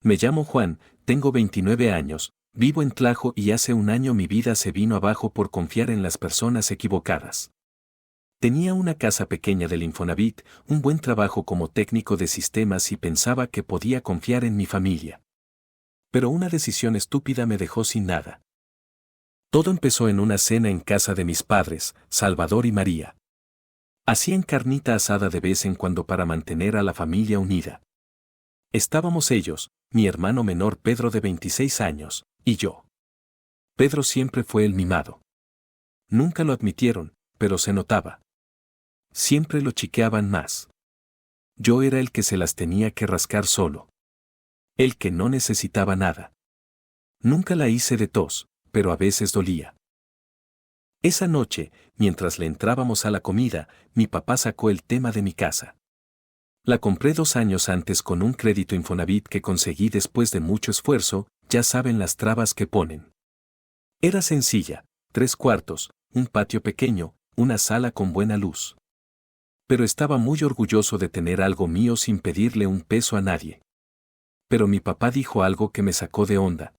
Me llamo Juan, tengo 29 años, vivo en Tlajo y hace un año mi vida se vino abajo por confiar en las personas equivocadas. Tenía una casa pequeña del Infonavit, un buen trabajo como técnico de sistemas y pensaba que podía confiar en mi familia. Pero una decisión estúpida me dejó sin nada. Todo empezó en una cena en casa de mis padres, Salvador y María. Hacían carnita asada de vez en cuando para mantener a la familia unida. Estábamos ellos, mi hermano menor Pedro de 26 años, y yo. Pedro siempre fue el mimado. Nunca lo admitieron, pero se notaba. Siempre lo chiqueaban más. Yo era el que se las tenía que rascar solo. El que no necesitaba nada. Nunca la hice de tos, pero a veces dolía. Esa noche, mientras le entrábamos a la comida, mi papá sacó el tema de mi casa. La compré 2 años antes con un crédito Infonavit que conseguí después de mucho esfuerzo, ya saben las trabas que ponen. Era sencilla, 3 cuartos, un patio pequeño, una sala con buena luz. Pero estaba muy orgulloso de tener algo mío sin pedirle un peso a nadie. Pero mi papá dijo algo que me sacó de onda.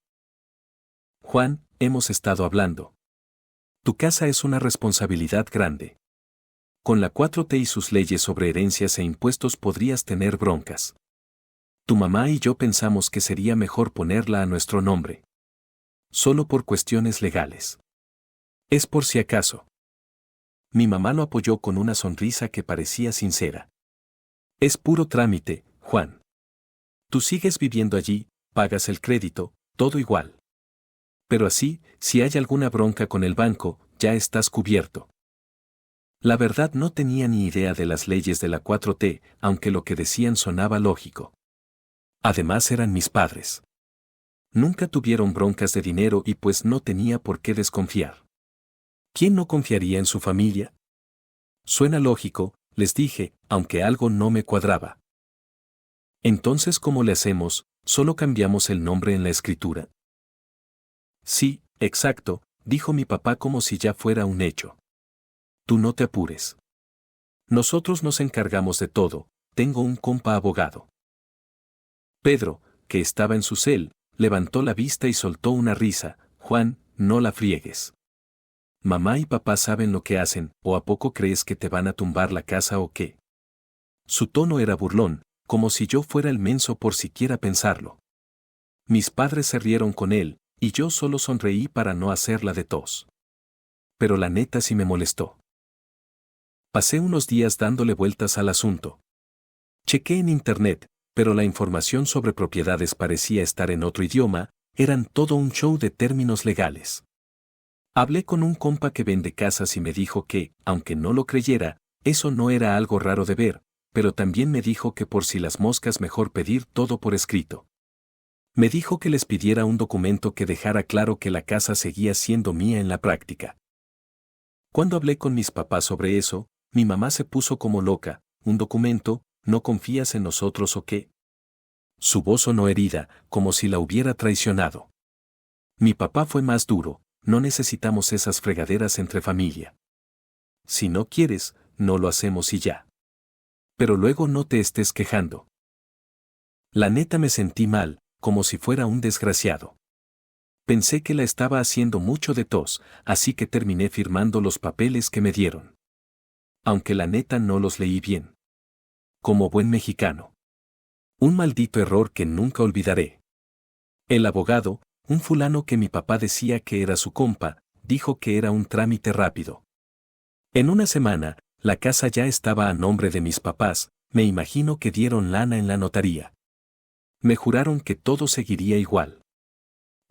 Juan, hemos estado hablando. Tu casa es una responsabilidad grande. Con la 4T y sus leyes sobre herencias e impuestos podrías tener broncas. Tu mamá y yo pensamos que sería mejor ponerla a nuestro nombre. Solo por cuestiones legales. Es por si acaso. Mi mamá lo apoyó con una sonrisa que parecía sincera. Es puro trámite, Juan. Tú sigues viviendo allí, pagas el crédito, todo igual. Pero así, si hay alguna bronca con el banco, ya estás cubierto. La verdad no tenía ni idea de las leyes de la 4T, aunque lo que decían sonaba lógico. Además eran mis padres. Nunca tuvieron broncas de dinero y pues no tenía por qué desconfiar. ¿Quién no confiaría en su familia? Suena lógico, les dije, aunque algo no me cuadraba. Entonces, ¿cómo le hacemos? ¿Solo cambiamos el nombre en la escritura? Sí, exacto, dijo mi papá como si ya fuera un hecho. Tú no te apures. Nosotros nos encargamos de todo, tengo un compa abogado. Pedro, que estaba en su cel, levantó la vista y soltó una risa. Juan, no la friegues. Mamá y papá saben lo que hacen, ¿o a poco crees que te van a tumbar la casa o qué? Su tono era burlón, como si yo fuera el menso por siquiera pensarlo. Mis padres se rieron con él, y yo solo sonreí para no hacerla de tos. Pero la neta sí me molestó. Pasé unos días dándole vueltas al asunto. Chequé en internet, pero la información sobre propiedades parecía estar en otro idioma, eran todo un show de términos legales. Hablé con un compa que vende casas y me dijo que, aunque no lo creyera, eso no era algo raro de ver, pero también me dijo que por si las moscas mejor pedir todo por escrito. Me dijo que les pidiera un documento que dejara claro que la casa seguía siendo mía en la práctica. Cuando hablé con mis papás sobre eso, mi mamá se puso como loca. ¿Un documento? ¿No confías en nosotros o qué? Su voz sonó herida, como si la hubiera traicionado. Mi papá fue más duro, no necesitamos esas fregaderas entre familia. Si no quieres, no lo hacemos y ya. Pero luego no te estés quejando. La neta me sentí mal, como si fuera un desgraciado. Pensé que la estaba haciendo mucho de tos, así que terminé firmando los papeles que me dieron. Aunque la neta no los leí bien. Como buen mexicano. Un maldito error que nunca olvidaré. El abogado, un fulano que mi papá decía que era su compa, dijo que era un trámite rápido. En una semana, la casa ya estaba a nombre de mis papás, me imagino que dieron lana en la notaría. Me juraron que todo seguiría igual.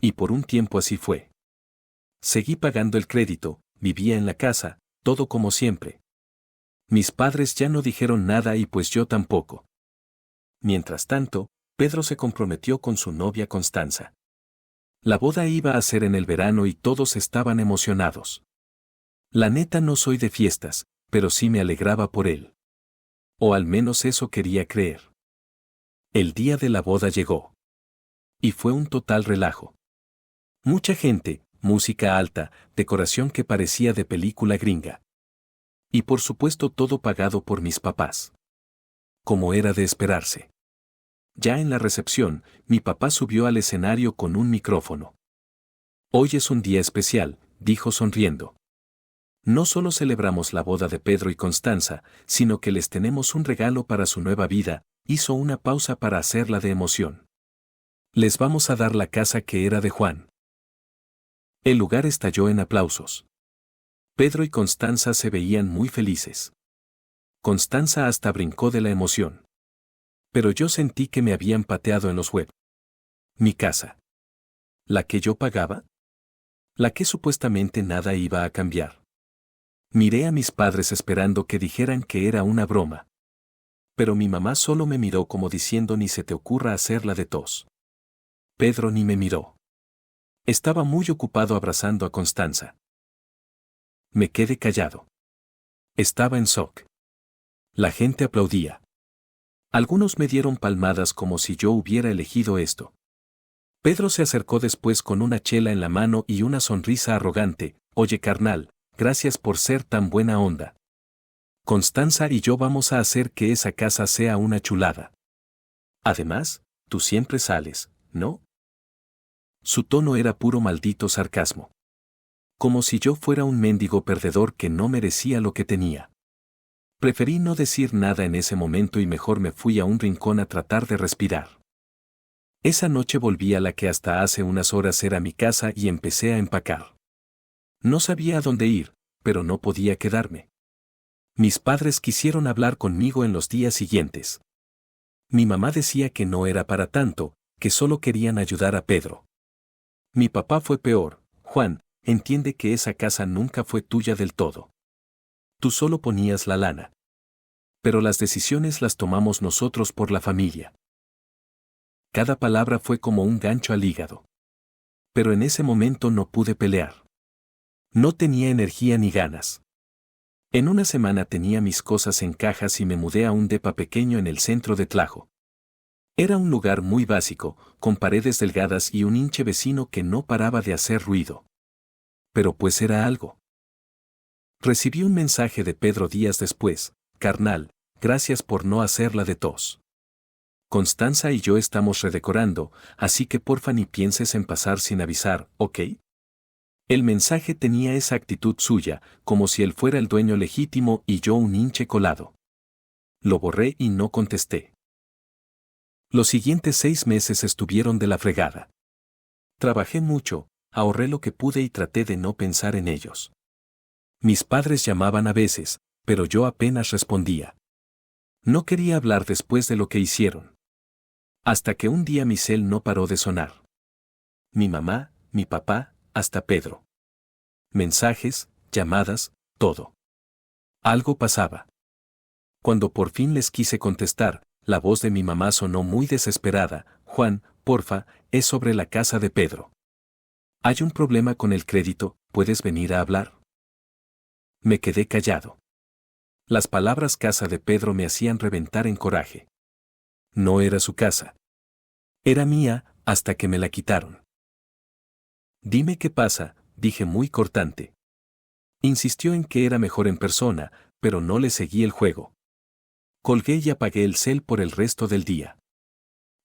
Y por un tiempo así fue. Seguí pagando el crédito, vivía en la casa, todo como siempre. Mis padres ya no dijeron nada y pues yo tampoco. Mientras tanto, Pedro se comprometió con su novia Constanza. La boda iba a ser en el verano y todos estaban emocionados. La neta no soy de fiestas, pero sí me alegraba por él. O al menos eso quería creer. El día de la boda llegó. Y fue un total relajo. Mucha gente, música alta, decoración que parecía de película gringa. Y por supuesto todo pagado por mis papás. Como era de esperarse. Ya en la recepción, mi papá subió al escenario con un micrófono. Hoy es un día especial, dijo sonriendo. No solo celebramos la boda de Pedro y Constanza, sino que les tenemos un regalo para su nueva vida. Hizo una pausa para hacerla de emoción. Les vamos a dar la casa que era de Juan. El lugar estalló en aplausos. Pedro y Constanza se veían muy felices. Constanza hasta brincó de la emoción. Pero yo sentí que me habían pateado en los huevos. Mi casa. ¿La que yo pagaba? La que supuestamente nada iba a cambiar. Miré a mis padres esperando que dijeran que era una broma. Pero mi mamá solo me miró como diciendo ni se te ocurra hacerla de tos. Pedro ni me miró. Estaba muy ocupado abrazando a Constanza. Me quedé callado. Estaba en shock. La gente aplaudía. Algunos me dieron palmadas como si yo hubiera elegido esto. Pedro se acercó después con una chela en la mano y una sonrisa arrogante. Oye carnal, gracias por ser tan buena onda. Constanza y yo vamos a hacer que esa casa sea una chulada. Además, tú siempre sales, ¿no? Su tono era puro maldito sarcasmo. Como si yo fuera un mendigo perdedor que no merecía lo que tenía. Preferí no decir nada en ese momento y mejor me fui a un rincón a tratar de respirar. Esa noche volví a la que hasta hace unas horas era mi casa y empecé a empacar. No sabía a dónde ir, pero no podía quedarme. Mis padres quisieron hablar conmigo en los días siguientes. Mi mamá decía que no era para tanto, que solo querían ayudar a Pedro. Mi papá fue peor. Juan, entiende que esa casa nunca fue tuya del todo. Tú solo ponías la lana. Pero las decisiones las tomamos nosotros por la familia. Cada palabra fue como un gancho al hígado. Pero en ese momento no pude pelear. No tenía energía ni ganas. En una semana tenía mis cosas en cajas y me mudé a un depa pequeño en el centro de Tlajo. Era un lugar muy básico, con paredes delgadas y un hinche vecino que no paraba de hacer ruido. Pero pues era algo. Recibí un mensaje de Pedro días después. Carnal, gracias por no hacerla de tos. Constanza y yo estamos redecorando, así que porfa ni pienses en pasar sin avisar, ¿ok? El mensaje tenía esa actitud suya, como si él fuera el dueño legítimo y yo un hinche colado. Lo borré y no contesté. Los siguientes 6 meses estuvieron de la fregada. Trabajé mucho, ahorré lo que pude y traté de no pensar en ellos. Mis padres llamaban a veces, pero yo apenas respondía. No quería hablar después de lo que hicieron. Hasta que un día mi cel no paró de sonar. Mi mamá, mi papá, hasta Pedro. Mensajes, llamadas, todo. Algo pasaba. Cuando por fin les quise contestar, la voz de mi mamá sonó muy desesperada. Juan, porfa, es sobre la casa de Pedro. Hay un problema con el crédito, ¿puedes venir a hablar? Me quedé callado. Las palabras casa de Pedro me hacían reventar en coraje. No era su casa. Era mía, hasta que me la quitaron. Dime qué pasa, dije muy cortante. Insistió en que era mejor en persona, pero no le seguí el juego. Colgué y apagué el cel por el resto del día.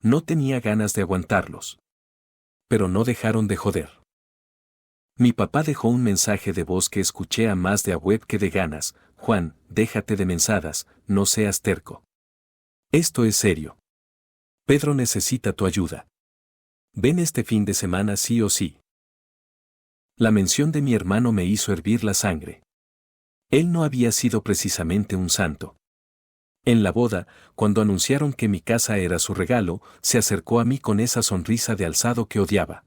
No tenía ganas de aguantarlos. Pero no dejaron de joder. Mi papá dejó un mensaje de voz que escuché a más de a web que de ganas. Juan, déjate de mensadas, no seas terco. Esto es serio. Pedro necesita tu ayuda. Ven este fin de semana sí o sí. La mención de mi hermano me hizo hervir la sangre. Él no había sido precisamente un santo. En la boda, cuando anunciaron que mi casa era su regalo, se acercó a mí con esa sonrisa de alzado que odiaba.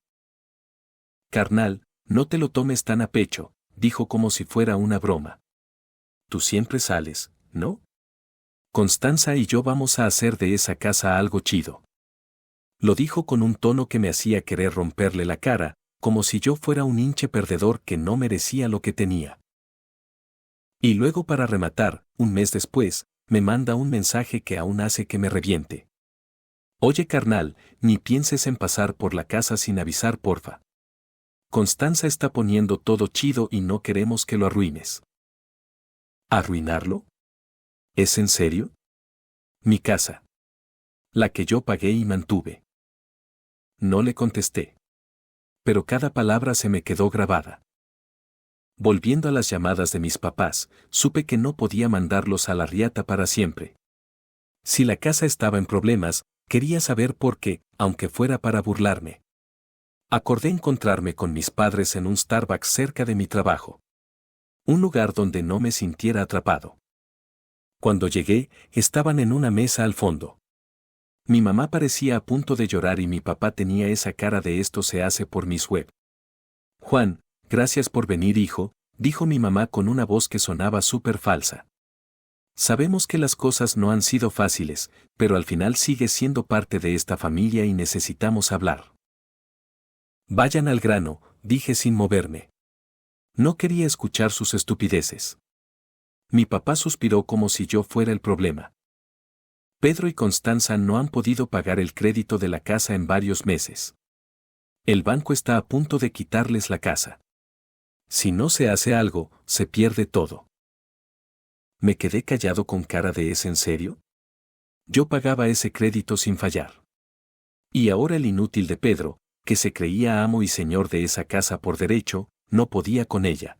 Carnal, no te lo tomes tan a pecho, dijo como si fuera una broma. Tú siempre sales, ¿no? Constanza y yo vamos a hacer de esa casa algo chido. Lo dijo con un tono que me hacía querer romperle la cara, como si yo fuera un hinche perdedor que no merecía lo que tenía. Y luego para rematar, un mes después, me manda un mensaje que aún hace que me reviente. Oye carnal, ni pienses en pasar por la casa sin avisar porfa. Constanza está poniendo todo chido y no queremos que lo arruines. ¿Arruinarlo? ¿Es en serio? Mi casa. La que yo pagué y mantuve. No le contesté. Pero cada palabra se me quedó grabada. Volviendo a las llamadas de mis papás, supe que no podía mandarlos a la riata para siempre. Si la casa estaba en problemas, quería saber por qué, aunque fuera para burlarme. Acordé encontrarme con mis padres en un Starbucks cerca de mi trabajo. Un lugar donde no me sintiera atrapado. Cuando llegué, estaban en una mesa al fondo. Mi mamá parecía a punto de llorar y mi papá tenía esa cara de esto se hace por mis web. Juan, gracias por venir, hijo, dijo mi mamá con una voz que sonaba súper falsa. Sabemos que las cosas no han sido fáciles, pero al final sigues siendo parte de esta familia y necesitamos hablar. Vayan al grano, dije sin moverme. No quería escuchar sus estupideces. Mi papá suspiró como si yo fuera el problema. Pedro y Constanza no han podido pagar el crédito de la casa en varios meses. El banco está a punto de quitarles la casa. Si no se hace algo, se pierde todo. Me quedé callado con cara de ¿es en serio? Yo pagaba ese crédito sin fallar. Y ahora el inútil de Pedro, que se creía amo y señor de esa casa por derecho, no podía con ella.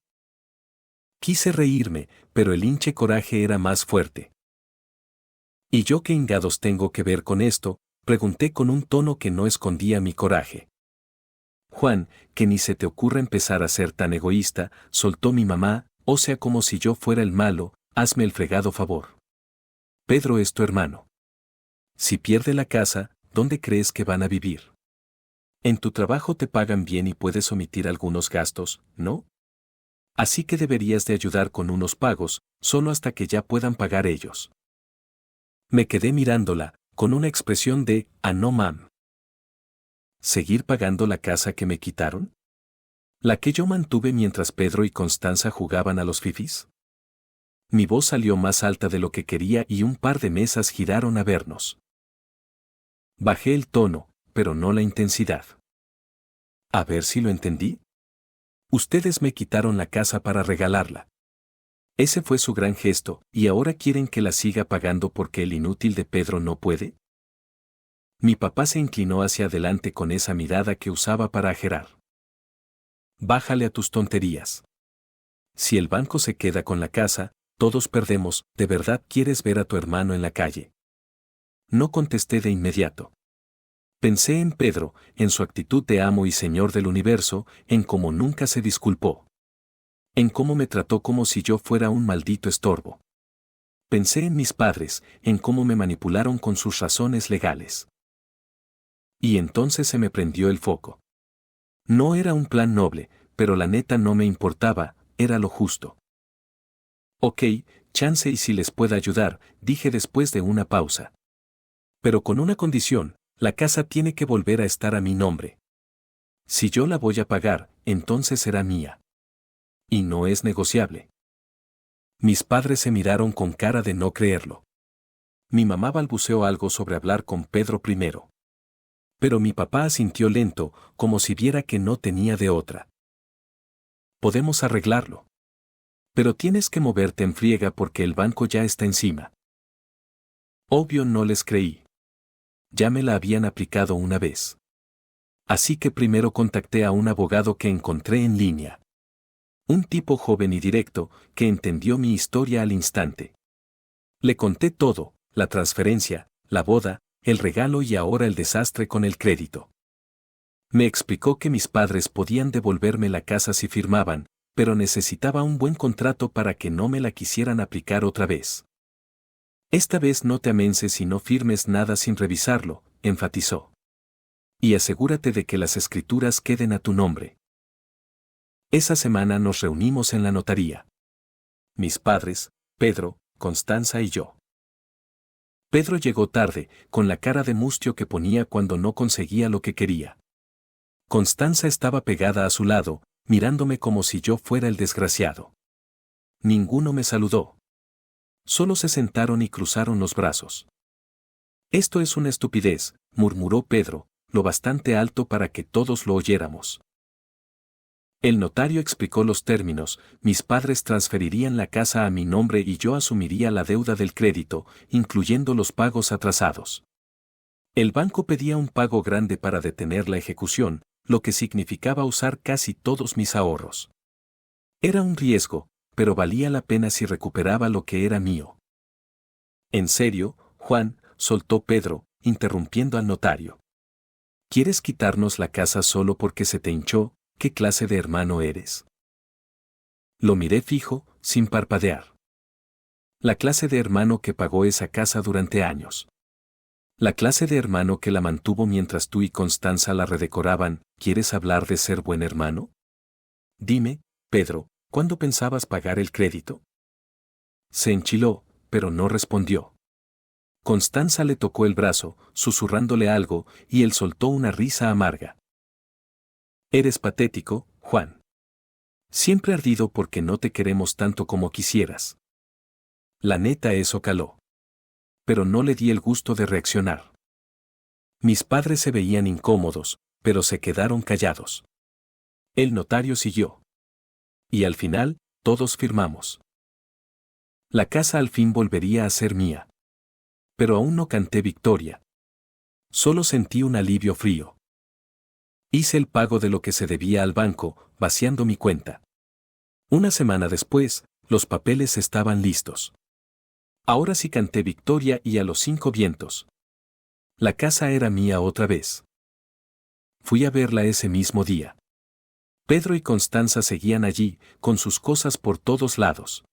Quise reírme, pero el hinche coraje era más fuerte. ¿Y yo qué hingados tengo que ver con esto?, pregunté con un tono que no escondía mi coraje. Juan, que ni se te ocurra empezar a ser tan egoísta, soltó mi mamá, o sea como si yo fuera el malo, hazme el fregado favor. Pedro es tu hermano. Si pierde la casa, ¿dónde crees que van a vivir? En tu trabajo te pagan bien y puedes omitir algunos gastos, ¿no? Así que deberías de ayudar con unos pagos, solo hasta que ya puedan pagar ellos. Me quedé mirándola, con una expresión de, no mam. ¿Seguir pagando la casa que me quitaron? ¿La que yo mantuve mientras Pedro y Constanza jugaban a los fifis? Mi voz salió más alta de lo que quería y un par de mesas giraron a vernos. Bajé el tono, pero no la intensidad. A ver si lo entendí. Ustedes me quitaron la casa para regalarla. Ese fue su gran gesto, y ahora quieren que la siga pagando porque el inútil de Pedro no puede. Mi papá se inclinó hacia adelante con esa mirada que usaba para ajerar. Bájale a tus tonterías. Si el banco se queda con la casa, todos perdemos. ¿De verdad quieres ver a tu hermano en la calle? No contesté de inmediato. Pensé en Pedro, en su actitud de amo y señor del universo, en cómo nunca se disculpó. En cómo me trató como si yo fuera un maldito estorbo. Pensé en mis padres, en cómo me manipularon con sus razones legales. Y entonces se me prendió el foco. No era un plan noble, pero la neta no me importaba, era lo justo. Ok, chance y si les puedo ayudar, dije después de una pausa. Pero con una condición, la casa tiene que volver a estar a mi nombre. Si yo la voy a pagar, entonces será mía. Y no es negociable. Mis padres se miraron con cara de no creerlo. Mi mamá balbuceó algo sobre hablar con Pedro primero. Pero mi papá asintió lento, como si viera que no tenía de otra. Podemos arreglarlo. Pero tienes que moverte en friega porque el banco ya está encima. Obvio no les creí. Ya me la habían aplicado una vez. Así que primero contacté a un abogado que encontré en línea. Un tipo joven y directo, que entendió mi historia al instante. Le conté todo, la transferencia, la boda, el regalo y ahora el desastre con el crédito. Me explicó que mis padres podían devolverme la casa si firmaban, pero necesitaba un buen contrato para que no me la quisieran aplicar otra vez. Esta vez no te amenses y no firmes nada sin revisarlo, enfatizó. Y asegúrate de que las escrituras queden a tu nombre. Esa semana nos reunimos en la notaría. Mis padres, Pedro, Constanza y yo. Pedro llegó tarde, con la cara de mustio que ponía cuando no conseguía lo que quería. Constanza estaba pegada a su lado, mirándome como si yo fuera el desgraciado. Ninguno me saludó. Solo se sentaron y cruzaron los brazos. Esto es una estupidez, murmuró Pedro, lo bastante alto para que todos lo oyéramos. El notario explicó los términos, mis padres transferirían la casa a mi nombre y yo asumiría la deuda del crédito, incluyendo los pagos atrasados. El banco pedía un pago grande para detener la ejecución, lo que significaba usar casi todos mis ahorros. Era un riesgo, pero valía la pena si recuperaba lo que era mío. En serio, Juan, soltó Pedro, interrumpiendo al notario. ¿Quieres quitarnos la casa solo porque se te hinchó? ¿Qué clase de hermano eres? Lo miré fijo, sin parpadear. La clase de hermano que pagó esa casa durante años. La clase de hermano que la mantuvo mientras tú y Constanza la redecoraban. ¿Quieres hablar de ser buen hermano? Dime, Pedro, ¿cuándo pensabas pagar el crédito? Se enchiló, pero no respondió. Constanza le tocó el brazo, susurrándole algo, y él soltó una risa amarga. Eres patético, Juan. Siempre ardido porque no te queremos tanto como quisieras. La neta eso caló. Pero no le di el gusto de reaccionar. Mis padres se veían incómodos, pero se quedaron callados. El notario siguió. Y al final, todos firmamos. La casa al fin volvería a ser mía. Pero aún no canté victoria. Solo sentí un alivio frío. Hice el pago de lo que se debía al banco, vaciando mi cuenta. Una semana después, los papeles estaban listos. Ahora sí canté victoria y a los 5 vientos. La casa era mía otra vez. Fui a verla ese mismo día. Pedro y Constanza seguían allí, con sus cosas por todos lados.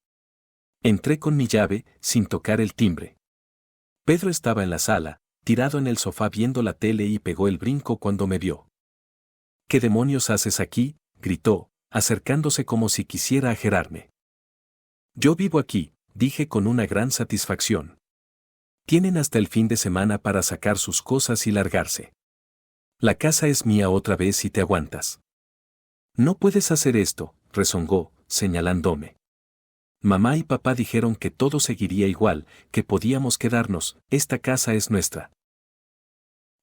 Entré con mi llave, sin tocar el timbre. Pedro estaba en la sala, tirado en el sofá viendo la tele y pegó el brinco cuando me vio. ¿Qué demonios haces aquí?, gritó, acercándose como si quisiera ajerarme. Yo vivo aquí, dije con una gran satisfacción. Tienen hasta el fin de semana para sacar sus cosas y largarse. La casa es mía otra vez si te aguantas. No puedes hacer esto, rezongó, señalándome. Mamá y papá dijeron que todo seguiría igual, que podíamos quedarnos, esta casa es nuestra.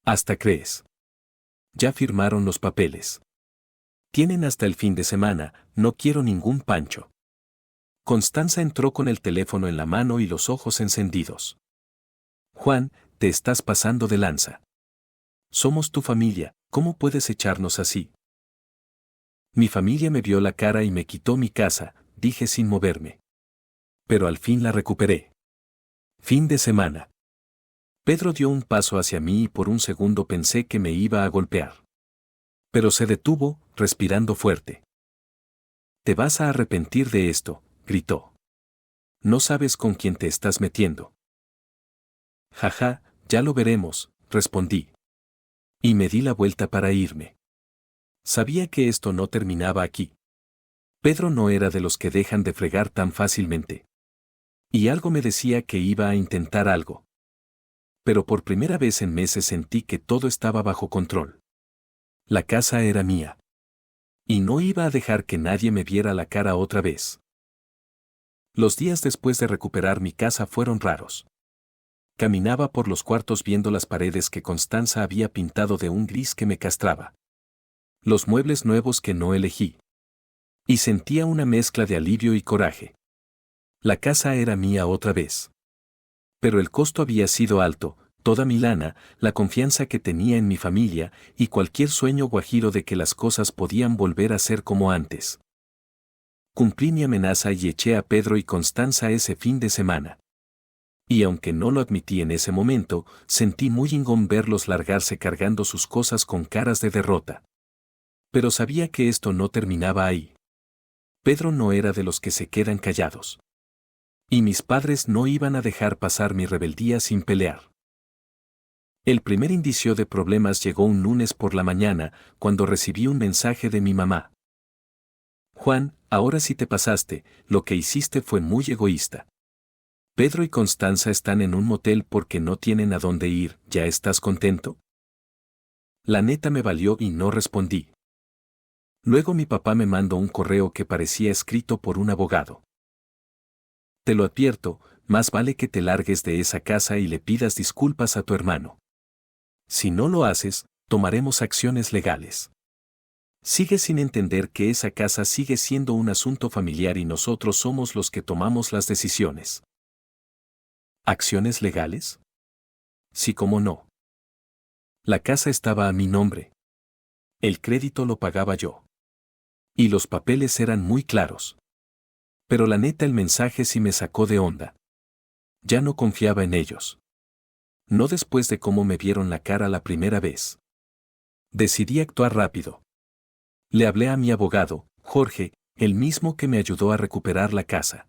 ¿Hasta crees? Ya firmaron los papeles. Tienen hasta el fin de semana, no quiero ningún pancho. Constanza entró con el teléfono en la mano y los ojos encendidos. Juan, te estás pasando de lanza. Somos tu familia, ¿cómo puedes echarnos así? Mi familia me vio la cara y me quitó mi casa, dije sin moverme. Pero al fin la recuperé. Fin de semana. Pedro dio un paso hacia mí y por un segundo pensé que me iba a golpear. Pero se detuvo, respirando fuerte. Te vas a arrepentir de esto, gritó. No sabes con quién te estás metiendo. Jaja, ya lo veremos, respondí. Y me di la vuelta para irme. Sabía que esto no terminaba aquí. Pedro no era de los que dejan de fregar tan fácilmente. Y algo me decía que iba a intentar algo. Pero por primera vez en meses sentí que todo estaba bajo control. La casa era mía. Y no iba a dejar que nadie me viera la cara otra vez. Los días después de recuperar mi casa fueron raros. Caminaba por los cuartos viendo las paredes que Constanza había pintado de un gris que me castraba. Los muebles nuevos que no elegí. Y sentía una mezcla de alivio y coraje. La casa era mía otra vez. Pero el costo había sido alto, toda mi lana, la confianza que tenía en mi familia y cualquier sueño guajiro de que las cosas podían volver a ser como antes. Cumplí mi amenaza y eché a Pedro y Constanza ese fin de semana. Y aunque no lo admití en ese momento, sentí muy ingón verlos largarse cargando sus cosas con caras de derrota. Pero sabía que esto no terminaba ahí. Pedro no era de los que se quedan callados. Y mis padres no iban a dejar pasar mi rebeldía sin pelear. El primer indicio de problemas llegó un lunes por la mañana, cuando recibí un mensaje de mi mamá. Juan, ahora sí te pasaste, lo que hiciste fue muy egoísta. Pedro y Constanza están en un motel porque no tienen a dónde ir, ¿ya estás contento? La neta me valió y no respondí. Luego mi papá me mandó un correo que parecía escrito por un abogado. Te lo advierto, más vale que te largues de esa casa y le pidas disculpas a tu hermano. Si no lo haces, tomaremos acciones legales. Sigues sin entender que esa casa sigue siendo un asunto familiar y nosotros somos los que tomamos las decisiones. ¿Acciones legales? Sí, cómo no. La casa estaba a mi nombre. El crédito lo pagaba yo. Y los papeles eran muy claros. Pero la neta, el mensaje sí me sacó de onda. Ya no confiaba en ellos. No después de cómo me vieron la cara la primera vez. Decidí actuar rápido. Le hablé a mi abogado, Jorge, el mismo que me ayudó a recuperar la casa.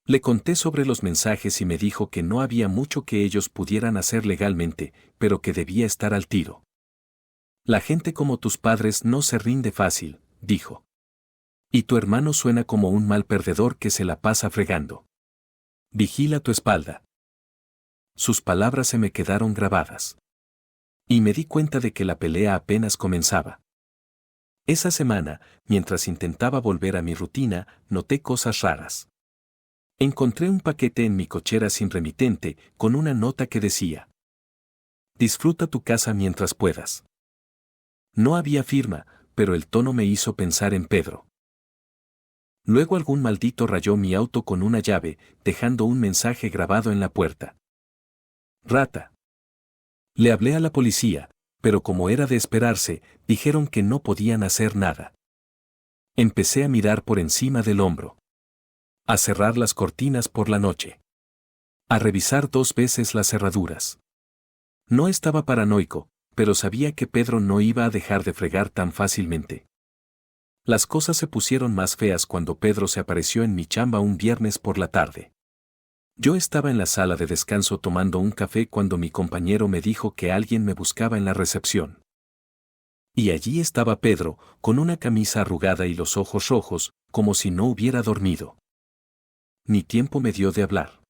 Le conté sobre los mensajes y me dijo que no había mucho que ellos pudieran hacer legalmente, pero que debía estar al tiro. La gente como tus padres no se rinde fácil, dijo. Y tu hermano suena como un mal perdedor que se la pasa fregando. Vigila tu espalda. Sus palabras se me quedaron grabadas. Y me di cuenta de que la pelea apenas comenzaba. Esa semana, mientras intentaba volver a mi rutina, noté cosas raras. Encontré un paquete en mi cochera sin remitente, con una nota que decía: disfruta tu casa mientras puedas. No había firma, pero el tono me hizo pensar en Pedro. Luego algún maldito rayó mi auto con una llave, dejando un mensaje grabado en la puerta. Rata. Le hablé a la policía, pero como era de esperarse, dijeron que no podían hacer nada. Empecé a mirar por encima del hombro. A cerrar las cortinas por la noche. A revisar 2 veces las cerraduras. No estaba paranoico, pero sabía que Pedro no iba a dejar de fregar tan fácilmente. Las cosas se pusieron más feas cuando Pedro se apareció en mi chamba un viernes por la tarde. Yo estaba en la sala de descanso tomando un café cuando mi compañero me dijo que alguien me buscaba en la recepción. Y allí estaba Pedro, con una camisa arrugada y los ojos rojos, como si no hubiera dormido. Ni tiempo me dio de hablar.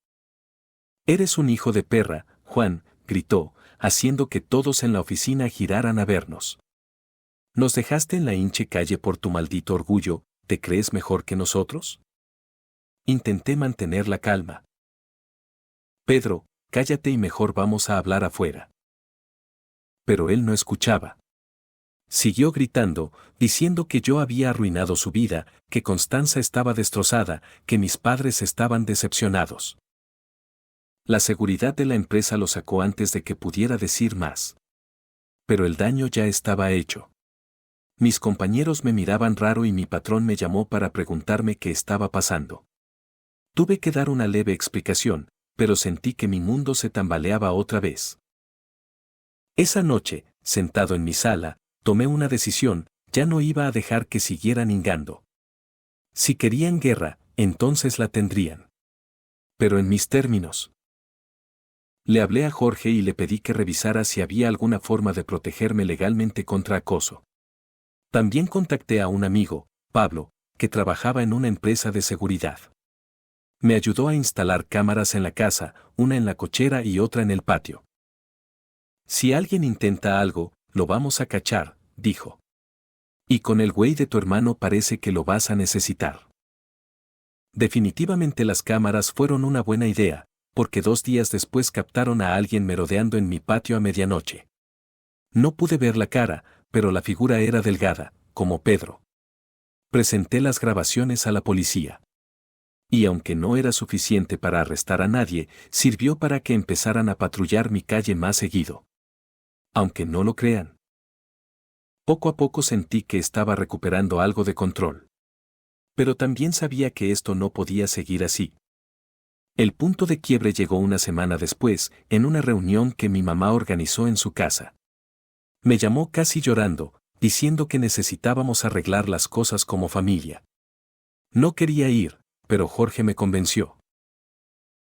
«Eres un hijo de perra, Juan», gritó, haciendo que todos en la oficina giraran a vernos. «Nos dejaste en la hinche calle por tu maldito orgullo, ¿te crees mejor que nosotros?». Intenté mantener la calma. «Pedro, cállate y mejor vamos a hablar afuera». Pero él no escuchaba. Siguió gritando, diciendo que yo había arruinado su vida, que Constanza estaba destrozada, que mis padres estaban decepcionados. La seguridad de la empresa lo sacó antes de que pudiera decir más. Pero el daño ya estaba hecho. Mis compañeros me miraban raro y mi patrón me llamó para preguntarme qué estaba pasando. Tuve que dar una leve explicación, pero sentí que mi mundo se tambaleaba otra vez. Esa noche, sentado en mi sala, tomé una decisión: ya no iba a dejar que siguieran hingando. Si querían guerra, entonces la tendrían. Pero en mis términos. Le hablé a Jorge y le pedí que revisara si había alguna forma de protegerme legalmente contra acoso. También contacté a un amigo, Pablo, que trabajaba en una empresa de seguridad. Me ayudó a instalar cámaras en la casa, una en la cochera y otra en el patio. Si alguien intenta algo, lo vamos a cachar, dijo. Y con el güey de tu hermano parece que lo vas a necesitar. Definitivamente las cámaras fueron una buena idea, porque 2 días después captaron a alguien merodeando en mi patio a medianoche. No pude ver la cara, pero la figura era delgada, como Pedro. Presenté las grabaciones a la policía. Y aunque no era suficiente para arrestar a nadie, sirvió para que empezaran a patrullar mi calle más seguido. Aunque no lo crean. Poco a poco sentí que estaba recuperando algo de control. Pero también sabía que esto no podía seguir así. El punto de quiebre llegó una semana después, en una reunión que mi mamá organizó en su casa. Me llamó casi llorando, diciendo que necesitábamos arreglar las cosas como familia. No quería ir, pero Jorge me convenció.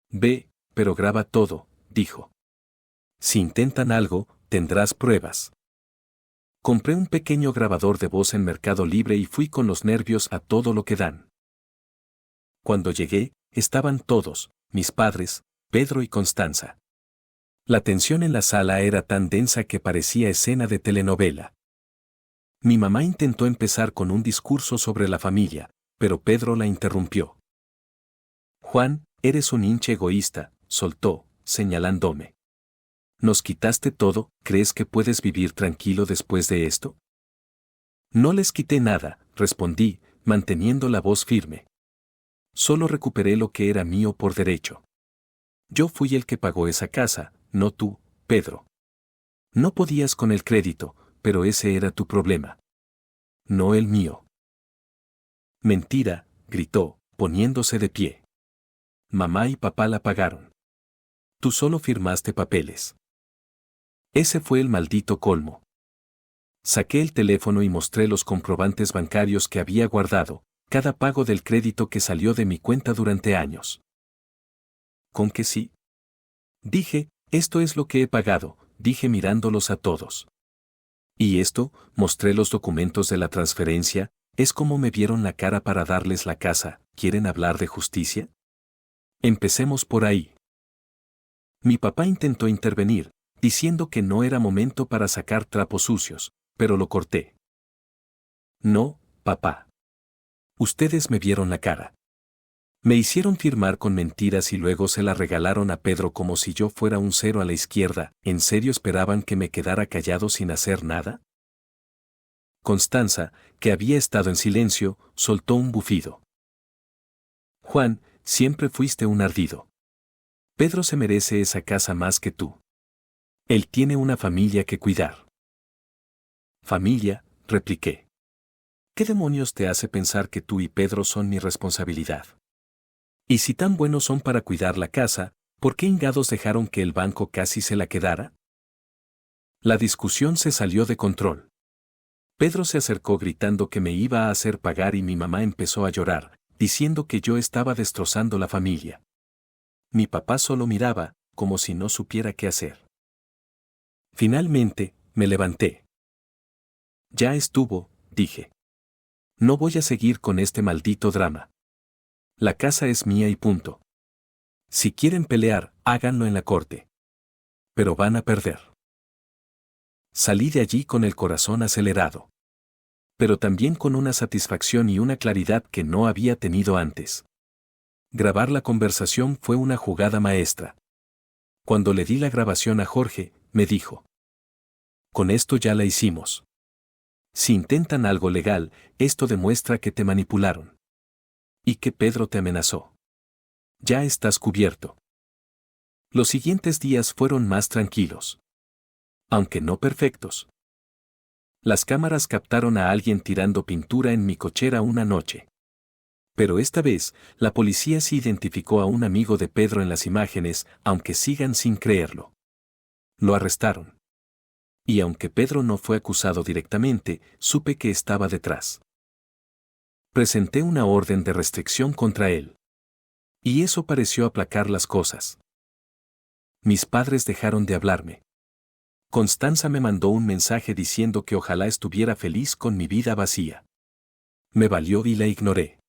Ve, pero graba todo, dijo. Si intentan algo, tendrás pruebas. Compré un pequeño grabador de voz en Mercado Libre y fui con los nervios a todo lo que dan. Cuando llegué, estaban todos, mis padres, Pedro y Constanza. La tensión en la sala era tan densa que parecía escena de telenovela. Mi mamá intentó empezar con un discurso sobre la familia, pero Pedro la interrumpió. Juan, eres un hinche egoísta, soltó, señalándome. Nos quitaste todo, ¿crees que puedes vivir tranquilo después de esto? No les quité nada, respondí, manteniendo la voz firme. Solo recuperé lo que era mío por derecho. Yo fui el que pagó esa casa, no tú, Pedro. No podías con el crédito, pero ese era tu problema. No el mío. Mentira, gritó, poniéndose de pie. Mamá y papá la pagaron. Tú solo firmaste papeles. Ese fue el maldito colmo. Saqué el teléfono y mostré los comprobantes bancarios que había guardado, cada pago del crédito que salió de mi cuenta durante años. ¿Con que sí? Dije, esto es lo que he pagado, dije mirándolos a todos. Y esto, mostré los documentos de la transferencia, es como me vieron la cara para darles la casa. ¿Quieren hablar de justicia? Empecemos por ahí. Mi papá intentó intervenir, diciendo que no era momento para sacar trapos sucios, pero lo corté. No, papá. Ustedes me vieron la cara. Me hicieron firmar con mentiras y luego se la regalaron a Pedro como si yo fuera un cero a la izquierda. ¿En serio esperaban que me quedara callado sin hacer nada? Constanza, que había estado en silencio, soltó un bufido. Juan, siempre fuiste un ardido. Pedro se merece esa casa más que tú. Él tiene una familia que cuidar. Familia, repliqué. ¿Qué demonios te hace pensar que tú y Pedro son mi responsabilidad? Y si tan buenos son para cuidar la casa, ¿por qué hingados dejaron que el banco casi se la quedara? La discusión se salió de control. Pedro se acercó gritando que me iba a hacer pagar y mi mamá empezó a llorar, diciendo que yo estaba destrozando la familia. Mi papá solo miraba, como si no supiera qué hacer. Finalmente, me levanté. Ya estuvo, dije. No voy a seguir con este maldito drama. La casa es mía y punto. Si quieren pelear, háganlo en la corte. Pero van a perder. Salí de allí con el corazón acelerado. Pero también con una satisfacción y una claridad que no había tenido antes. Grabar la conversación fue una jugada maestra. Cuando le di la grabación a Jorge, me dijo: con esto ya la hicimos. Si intentan algo legal, esto demuestra que te manipularon. Y que Pedro te amenazó. Ya estás cubierto. Los siguientes días fueron más tranquilos. Aunque no perfectos. Las cámaras captaron a alguien tirando pintura en mi cochera una noche. Pero esta vez, la policía sí identificó a un amigo de Pedro en las imágenes, aunque sigan sin creerlo. Lo arrestaron. Y aunque Pedro no fue acusado directamente, supe que estaba detrás. Presenté una orden de restricción contra él. Y eso pareció aplacar las cosas. Mis padres dejaron de hablarme. Constanza me mandó un mensaje diciendo que ojalá estuviera feliz con mi vida vacía. Me valió y la ignoré.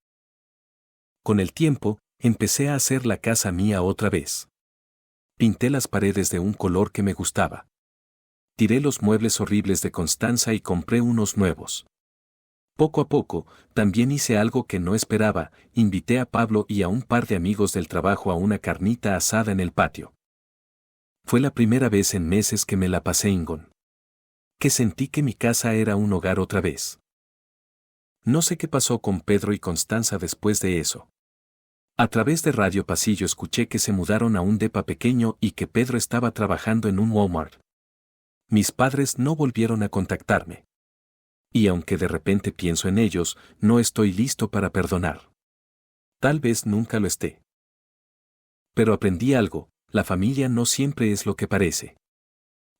Con el tiempo, empecé a hacer la casa mía otra vez. Pinté las paredes de un color que me gustaba. Tiré los muebles horribles de Constanza y compré unos nuevos. Poco a poco, también hice algo que no esperaba, invité a Pablo y a un par de amigos del trabajo a una carnita asada en el patio. Fue la primera vez en meses que me la pasé ingón. Que sentí que mi casa era un hogar otra vez. No sé qué pasó con Pedro y Constanza después de eso. A través de Radio Pasillo escuché que se mudaron a un depa pequeño y que Pedro estaba trabajando en un Walmart. Mis padres no volvieron a contactarme. Y aunque de repente pienso en ellos, no estoy listo para perdonar. Tal vez nunca lo esté. Pero aprendí algo, la familia no siempre es lo que parece.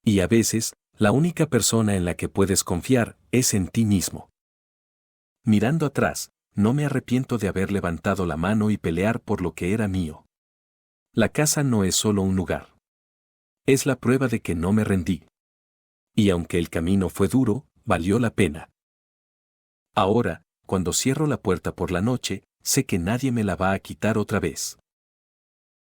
Y a veces, la única persona en la que puedes confiar es en ti mismo. Mirando atrás, no me arrepiento de haber levantado la mano y pelear por lo que era mío. La casa no es solo un lugar. Es la prueba de que no me rendí. Y aunque el camino fue duro, valió la pena. Ahora, cuando cierro la puerta por la noche, sé que nadie me la va a quitar otra vez.